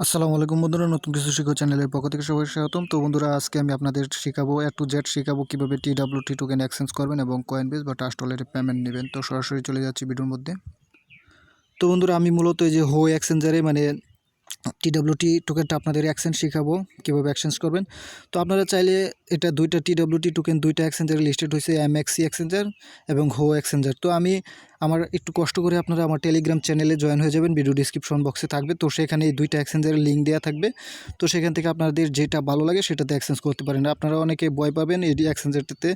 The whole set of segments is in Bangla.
আসসালামু আলাইকুম বন্ধুরা, নতুন কিছু শিখো চ্যানেলের পক্ষ থেকে সবাই স্বাগতম। তো বন্ধুরা, আজকে আমি আপনাদের শেখাবো A to Z শেখাবো কীভাবে TWT টোকেন এক্সচেঞ্জ করবেন এবং কয়েনবেস বা ট্রাস্ট ওয়ালেটে পেমেন্ট নেবেন। তো সরাসরি চলে যাচ্ছি ভিডিওর মধ্যে। তো বন্ধুরা, আমি মূলত এই যে এক্সচেঞ্জারে TWT টোকেনটা আপনাদের এক্সচেঞ্জ শেখাবো কীভাবে এক্সচেঞ্জ করবেন। তো আপনারা চাইলে এটা দুইটা TWT টোকেন দুইটা এক্সচেঞ্জারে লিস্টেড হয়েছে, MXC এক্সচেঞ্জার এবং এক্সচেঞ্জার। তো আমার একটু কষ্ট করে আপনারা আমার টেলিগ্রাম চ্যানেলে জয়েন হয়ে যাবেন, ভিডিও ডিসক্রিপশন বক্সে থাকবে। তো সেখানে এই দুইটা এক্সচেঞ্জারের লিঙ্ক দেওয়া থাকবে। তো সেখান থেকে আপনাদের যেটা ভালো লাগে সেটাতে এক্সচেঞ্জ করতে পারেন। আপনারা অনেকে ভয় পাবেন এই এক্সচেঞ্জারটাতে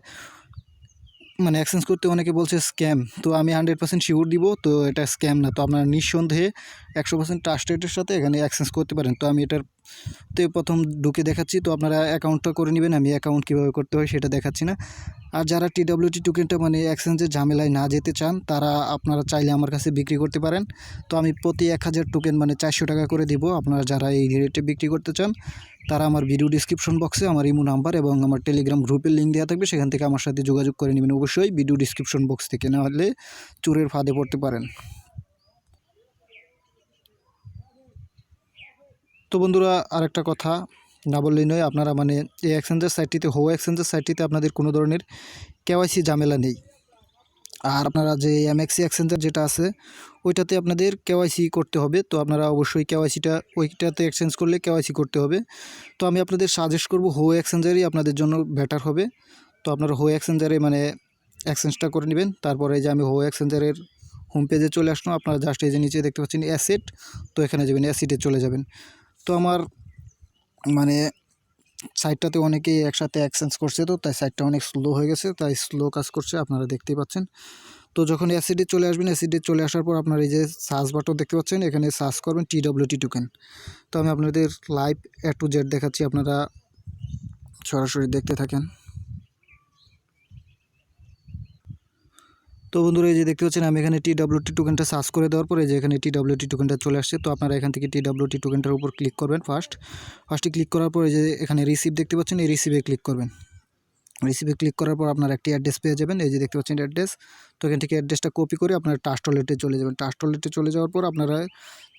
এক্সচেঞ্জ করতে, অনেকে বলছে স্ক্যাম। তো আমি 100% শিওর দিব তো এটা স্ক্যাম না। তো আপনারা নিঃসন্দেহে 100% ট্রাস্টেডের সাথে এখানে এক্সচেঞ্জ করতে পারেন। তো আমি এটাতে প্রথম ঢুকে দেখাচ্ছি। তো আপনারা অ্যাকাউন্টটা করে নেবেন, আমি অ্যাকাউন্ট কীভাবে করতে হয় সেটা দেখাচ্ছি না। আর যারা TWT টোকেনটা এক্সচেঞ্জের ঝামেলায় না যেতে চান, তারা আপনারা চাইলে আমার কাছে বিক্রি করতে পারেন। তো আমি প্রতি 1000 টোকেন 400 টাকা করে দিব। আপনারা যারা এই রেটে বিক্রি করতে চান, তারা আমার ভিডিও ডিসক্রিপশন বক্সে আমার ইমো নাম্বার এবং আমার টেলিগ্রাম গ্রুপের লিঙ্ক দেওয়া থাকবে, সেখান থেকে আমার সাথে যোগাযোগ করে নেবেন। অবশ্যই ভিডিও ডিসক্রিপশন বক্স থেকে, না হলে চোরের ফাঁদে পড়তে পারেন। তো বন্ধুরা, আরেকটা কথা না বললেই নয়, আপনারা এই এক্সচেঞ্জের সাইটটিতে এক্সচেঞ্জের সাইটটিতে আপনাদের কোনো ধরনের কেওয়াইসি ঝামেলা নেই। আর আপনারা যে MXC এক্সচেঞ্জার যেটা আছে ওইটাতে আপনাদের কেওয়াইসি করতে হবে। তো আপনারা অবশ্যই কেওয়াইসিটা ওইটাতে এক্সচেঞ্জ করলে কেওয়াইসি করতে হবে। তো আমি আপনাদের সাজেস্ট করব এক্সচেঞ্জারই আপনাদের জন্য বেটার হবে। তো আপনারা এক্সচেঞ্জারে এক্সচেঞ্জটা করে নেবেন। তারপরে যে আমি এক্সচেঞ্জারের হোম পেজে চলে আসলাম। আপনারা জাস্ট এই যে নিচে দেখতে পাচ্ছেন অ্যাসেট, তো এখানে যাবেন, অ্যাসেটে চলে যাবেন। তো আমার সাইটটাতে অনেকেই একসাথে এক্সচেঞ্জ করছে, তো তাই সাইটটা অনেক স্লো হয়ে গেছে, তাই স্লো কাজ করছে, আপনারা দেখতেই পাচ্ছেন। তো যখন অ্যাসিডে চলে আসবেন, অ্যাসিডে চলে আসার পর আপনার এই যে সার্চ বাটন দেখতে পাচ্ছেন, এখানে সার্চ করবেন TWT টোকেন। তো আমি আপনাদের লাইভ A to Z দেখাচ্ছি, আপনারা সরাসরি দেখতে থাকেন। তো বন্ধুরা, এই যে দেখতে পাচ্ছেন আমি এখানে TWT টোকেনটা সার্চ করে দেওয়ার পরে যে এখানে TWT টোকেনটা চলে আসছে। তো আপনারা এখান থেকে TWT টোকেনটার উপর ক্লিক করবেন। ফার্স্টে ক্লিক করার পরে যে এখানে রিসিভ দেখতে পাচ্ছেন, এই রিসিভে ক্লিক করবেন। রিসিভে ক্লিক করার পর আপনার একটি অ্যাড্রেস পেয়ে যাবেন, এই যে দেখতে পাচ্ছেন অ্যাড্রেস। তো এখান থেকে অ্যাড্রেসটা কপি করে আপনার ট্রাস্ট ওয়ালেটে চলে যাবেন। ট্রাস্ট ওয়ালেটে চলে যাওয়ার পর আপনারা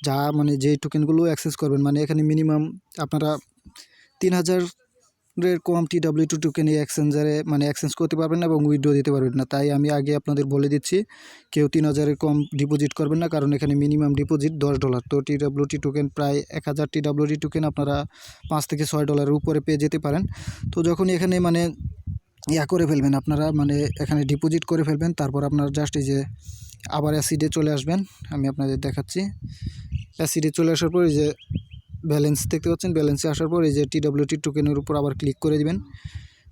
যা যে টোকেনগুলো অ্যাক্সেস করবেন, এখানে মিনিমাম আপনারা 3000 এর কম TWT টোকেন এই এক্সচেঞ্জারে এক্সচেঞ্জ করতে পারবেন না এবং উইথড্র দিতে পারবেন না। তাই আমি আগে আপনাদের বলে দিচ্ছি, কেউ 3000 এর কম ডিপোজিট করবেন না, কারণ এখানে মিনিমাম ডিপোজিট $10। তো TWT টোকেন প্রায় 1000 TWT টোকেন আপনারা $5 থেকে $6 উপরে পেয়ে যেতে পারেন। তো যখন এখানে করে ফেলবেন আপনারা, এখানে ডিপোজিট করে ফেলবেন, তারপর আপনারা জাস্ট এই যে আবার অ্যাসিডে চলে আসবেন। আমি আপনাদের দেখাচ্ছি। অ্যাসিডে চলে আসার পর এই যে ব্যালেন্স দেখতে পাচ্ছেন, ব্যালেন্সে আসার পর এই যে TWT টোকেনের উপর আবার ক্লিক করে দিবেন।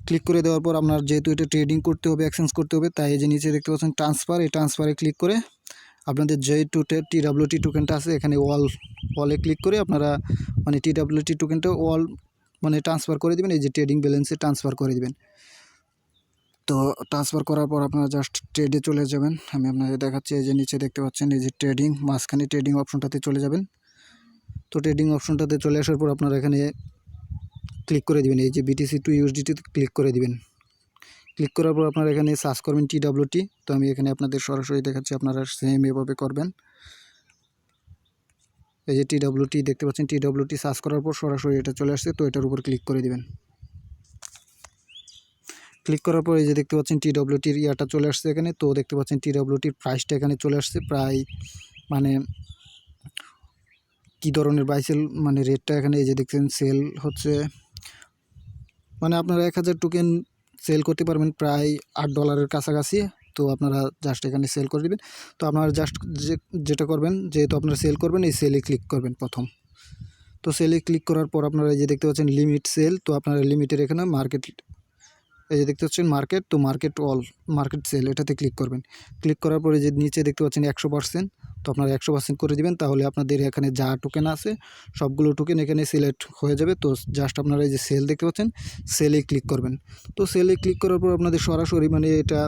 ক্লিক করে দেওয়ার পর আপনার যেহেতু এটা ট্রেডিং করতে হবে, এক্সচেঞ্জ করতে হবে, তাই এই যে নিচে দেখতে পাচ্ছেন ট্রান্সফার, এই ট্রান্সফারে ক্লিক করে আপনাদের যে TWT টোকেনটা আছে এখানে ওয়ালে ক্লিক করে আপনারা TWT টোকেনটা ট্রান্সফার করে দিবেন। এই যে ট্রেডিং ব্যালেন্সে ট্রান্সফার করে দিবেন। তো ট্রান্সফার করার পর আপনারা জাস্ট ট্রেডে চলে যাবেন। আমি আপনাদের দেখাচ্ছি, এই যে নিচে দেখতে পাচ্ছেন এই যে ট্রেডিং, মাঝখানে ট্রেডিং অপশনটাতে চলে যাবেন। তো ট্রেডিং অপশনটাতে চলে আসার পর আপনারা এখানে ক্লিক করে দিবেন, এই যে BTC টু USDT ক্লিক করে দিবেন। ক্লিক করার পর আপনারা এখানে সার্চ করবেন TWT। তো আমি এখানে আপনাদের সরাসরি দেখাচ্ছি, আপনারা সেম এভাবে করবেন। এই যে TWT দেখতে পাচ্ছেন, TWT সার্চ করার পর সরাসরি এটা চলে আসছে, তো এটার উপর ক্লিক করে দিবেন। ক্লিক করার পর এই যে দেখতে পাচ্ছেন TWTর ইয়াটা চলে আসছে এখানে। তো দেখতে পাচ্ছেন TWTর প্রাইসটা এখানে চলে আসছে, প্রায় কী ধরনের বাইসেল রেটটা এখানে এই যে দেখছেন সেল হচ্ছে, আপনারা 1000 টোকেন সেল করতে পারবেন প্রায় $8 কাছাকাছি। তো আপনারা জাস্ট এখানে সেল করে দেবেন। তো আপনারা জাস্ট যেটা করবেন, যেহেতু আপনারা সেল করবেন, এই সেলে ক্লিক করবেন প্রথম। তো সেলে ক্লিক করার পর আপনারা এই যে দেখতে পাচ্ছেন লিমিট সেল। তো আপনারা লিমিটের এখানে মার্কেট, এই যে দেখতে পাচ্ছেন মার্কেট, তো মার্কেট সেল এটাতে ক্লিক করবেন। ক্লিক করার পরে যে নিচে দেখতে পাচ্ছেন 100%, তো আপনারা 100% করে দিবেন। তাহলে আপনাদের এখানে যা টোকেন আছে সবগুলো টোকেন এখানে সিলেক্ট হয়ে যাবে। তো জাস্ট আপনারা এই যে সেল দেখতে পাচ্ছেন, সেলে ক্লিক করবেন। তো সেলে ক্লিক করার পর আপনাদের সরাসরি এটা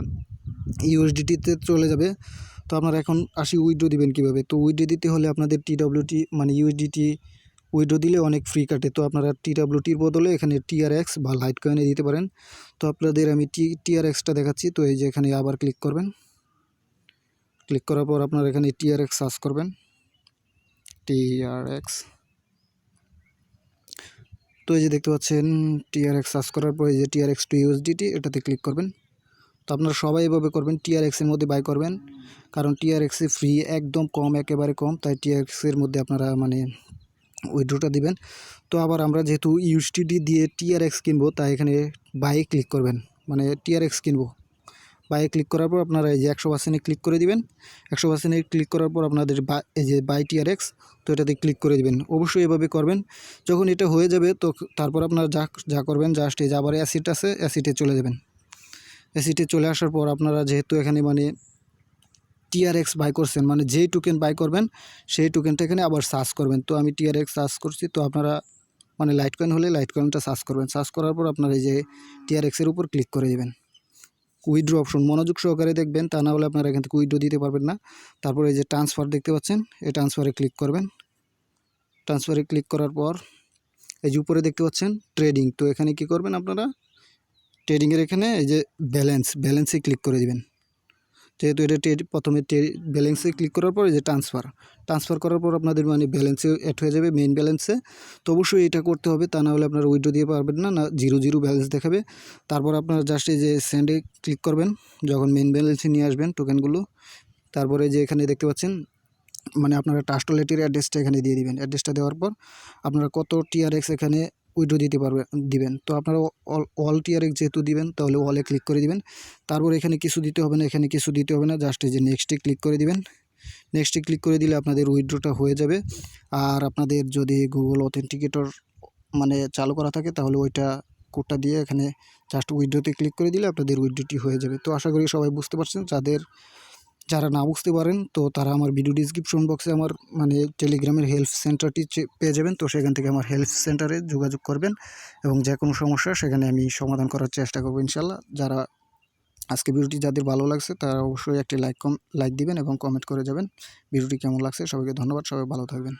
USDT-তে চলে যাবে। তো আপনারা এখন উইথড্র দিবেন কীভাবে। তো উইথড্র দিতে হলে আপনাদের TWT USDT উইথড্র দিলে অনেক ফ্রি কাটে। তো আপনারা TWTর বদলে এখানে TRX বা লাইট কয়েনে দিতে পারেন। তো আপনাদের আমি TRXটা দেখাচ্ছি। তো এই যে এখানে আবার ক্লিক করবেন। ক্লিক করার পর আপনারা এখানে TRX সার্চ করবেন, TRX। তো এই যে দেখতে পাচ্ছেন TRX সার্চ করার পরে যে TRX টু USDT এটাতে ক্লিক করবেন। তো আপনারা সবাই এভাবে করবেন, TRX এর মধ্যে বাই করবেন, কারণ TRX এ ফ্রি একদম কম, একেবারে কম, তাই TRX এর মধ্যে আপনারা মানে উইথড্রটা দিবেন। তো আবার আমরা যেহেতু USDT দিয়ে TRX কিনবো, তাই এখানে বাই ক্লিক করবেন, মানে TRX কিনবো। বাইয়ে ক্লিক করার পর আপনারা এই যে 100% ক্লিক করে দিবেন। 100% ক্লিক করার পর আপনাদের এই যে বাই TRX, তো এটাতে ক্লিক করে দিবেন। অবশ্যই এভাবে করবেন। যখন এটা হয়ে যাবে তো তারপর আপনারা যা করবেন, জাস্ট এই যে আবার অ্যাসিড আছে, অ্যাসিডে চলে যাবেন। অ্যাসিডে চলে আসার পর আপনারা যেহেতু এখানে মানে TRX বাই করছেন, মানে যেই টোকেন বাই করবেন সেই টোকেনটা এখানে আবার সার্চ করবেন। তো আমি TRX সার্চ করছি, তো আপনারা মানে লাইট কয়েন হলে লাইট কয়েনটা সার্চ করবেন। সার্চ করার পর আপনারা এই যে TRX এর উপর ক্লিক করে দেবেন। উইথড্র অপশন মনোযোগ সহকারে দেখবেন, তা না হলে আপনারা এখান থেকে উইথড্র দিতে পারবেন না। তারপরে এই যে ট্রান্সফার দেখতে পাচ্ছেন, এই ট্রান্সফারে ক্লিক করবেন। ট্রান্সফারে ক্লিক করার পর এই যে উপরে দেখতে পাচ্ছেন ট্রেডিং, তো এখানে কি করবেন আপনারা, ট্রেডিংয়ের এখানে এই যে ব্যালেন্সে ক্লিক করে দিবেন। যেহেতু এটা প্রথমে ব্যালেন্সে ক্লিক করার পর এই যে ট্রান্সফার করার পর আপনাদের মানে ব্যালেন্সে অ্যাড হয়ে যাবে, মেইন ব্যালেন্সে। তো অবশ্যই এটা করতে হবে, তা না হলে আপনারা উইথড্র দিয়ে পারবেন না, 0 ব্যালেন্স দেখাবে। তারপর আপনারা জাস্ট এই যে সেন্ডে ক্লিক করবেন যখন মেইন ব্যালেন্সে নিয়ে আসবেন টোকেনগুলো। তারপরে যে এখানে দেখতে পাচ্ছেন মানে আপনারা ট্রাস্ট ওয়ালেটের অ্যাড্রেসটা এখানে দিয়ে দিবেন। অ্যাড্রেসটা দেওয়ার পর আপনারা কত TRX এখানে উইথড্র দিতে দিবেন। তো আপনারা অল TRX যেহেতু দিবেন, তাহলে অলে ক্লিক করে দিবেন। তারপর এখানে কিছু দিতে হবে না, এখানে কিছু দিতে হবে না, জাস্ট এই যে নেক্সটে ক্লিক করে দিবেন। নেক্সটে ক্লিক করে দিলে আপনাদের উইথড্রটা হয়ে যাবে। আর আপনাদের যদি গুগল অথেন্টিকেটর মানে চালু করা থাকে, তাহলে ওইটা কোডটা দিয়ে এখানে জাস্ট উইথড্রতে ক্লিক করে দিলে আপনাদের উইথড্রটি হয়ে যাবে। তো আশা করি সবাই বুঝতে পারছেন। যারা না বুঝতে পারেন, তো তারা আমার ভিডিও ডিসক্রিপশন বক্সে আমার মানে টেলিগ্রামের হেল্প সেন্টারটি পেয়ে যাবেন। তো সেখান থেকে আমার হেল্প সেন্টারে যোগাযোগ করবেন এবং যে কোনো সমস্যা সেখানে আমি সমাধান করার চেষ্টা করবো ইনশাল্লাহ। যারা আজকে ভিডিওটি যাদের ভালো লাগছে তারা অবশ্যই একটি লাইক দিবেন এবং কমেন্ট করে যাবেন ভিডিওটি কেমন লাগছে। সবাইকে ধন্যবাদ, সবাই ভালো থাকবেন।